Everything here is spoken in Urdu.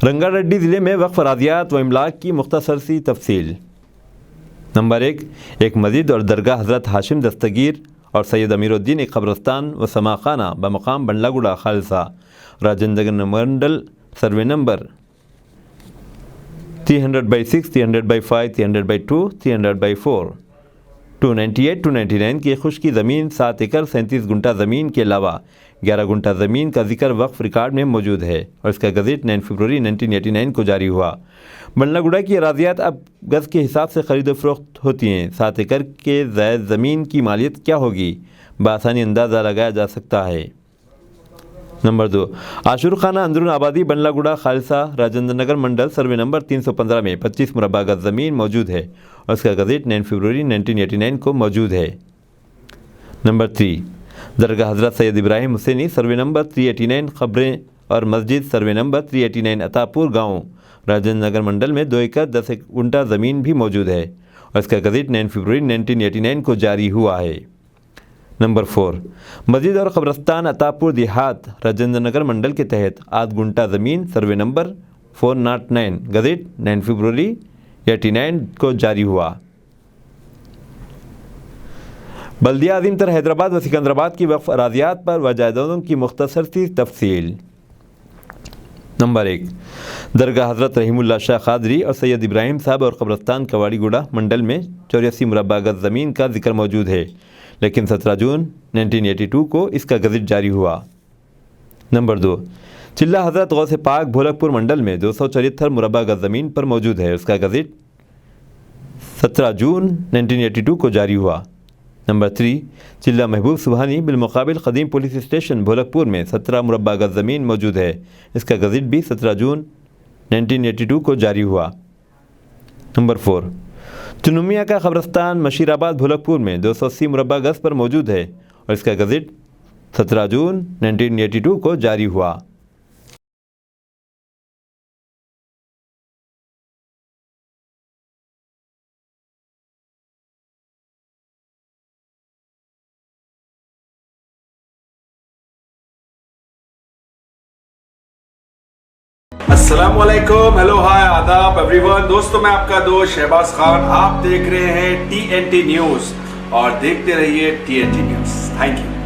رنگا ریڈی ضلع میں وقف اراضیات و املاک کی مختصر سی تفصیل۔ نمبر 1، ایک مسجد اور درگاہ حضرت ہاشم دستگیر اور سید امیر الدین ایک قبرستان و سما خانہ بمقام بنڈلا گوڑا خالصہ راجندر نگر منڈل سروے نمبر 300/6 300/5 300/2 300/4 298 299 کی خشکی زمین 7 ایکڑ 37 گنٹا زمین کے علاوہ 11 گنٹا زمین کا ذکر وقف ریکارڈ میں موجود ہے اور اس کا گزٹ 9 فروری 1989 کو جاری ہوا۔ بنڈلا گوڑا کی اراضیات اب گز کے حساب سے خرید و فروخت ہوتی ہیں۔ 7 ایکڑ کے زائد زمین کی مالیت کیا ہوگی؟ بآسانی اندازہ لگایا جا سکتا ہے۔ نمبر 2، عاشور خانہ اندرون آبادی بنڈلا گوڑا خالصہ راجندر نگر منڈل سروے نمبر 315 میں 25 مربع گز زمین موجود ہے اور اس کا گزٹ 9 فروری 1989 کو موجود ہے۔ نمبر 3، درگاہ حضرت سید ابراہیم حسینی سروے نمبر 389 قبریں اور مسجد سروے نمبر 389 عطاپور گاؤں راجندر نگر منڈل میں 2 ایکڑ 10 گنٹا زمین بھی موجود ہے اور اس کا گزٹ 9 فروری 1989 کو جاری ہوا ہے۔ نمبر 4، مسجد اور قبرستان عطاپور دیہات راجندر نگر منڈل کے تحت 8 گنٹا زمین سروے نمبر 409 گزٹ 9 فروری 89 کو جاری ہوا۔ بلدیہ عظیم تر حیدرآباد و سکندرآباد کی وقف اراضیات پر و جائیدادوں کی مختصر سی تفصیل۔ نمبر 1، درگاہ حضرت رحیم اللہ شاہ قادری اور سید ابراہیم صاحب اور قبرستان کواڑی گوڑا منڈل میں 84 مربع گز زمین کا ذکر موجود ہے، لیکن 17 جون 1982 کو اس کا گزٹ جاری ہوا۔ نمبر 2، چلہ حضرت غوث پاک بھولک پور منڈل میں 274 مربع گز زمین پر موجود ہے، اس کا گزٹ 17 جون 1982 کو جاری ہوا۔ نمبر 3، چلہ محبوب سبحانی بالمقابل قدیم پولیس اسٹیشن بھولک پور میں 17 مربع گز زمین موجود ہے، اس کا گزٹ بھی 17 جون 1982 کو جاری ہوا۔ نمبر 4، چنومیا کا قبرستان مشیر آباد بھولک پور میں 280 مربع گز پر موجود ہے اور اس کا گزٹ 17 جون 1982 کو جاری ہوا۔ السلام علیکم، ہیلو ہائے آداب ایوری ون۔ دوستو، میں آپ کا دوست شہباز خان، آپ دیکھ رہے ہیں TNT نیوز اور دیکھتے رہیے TNT نیوز۔ Thank you.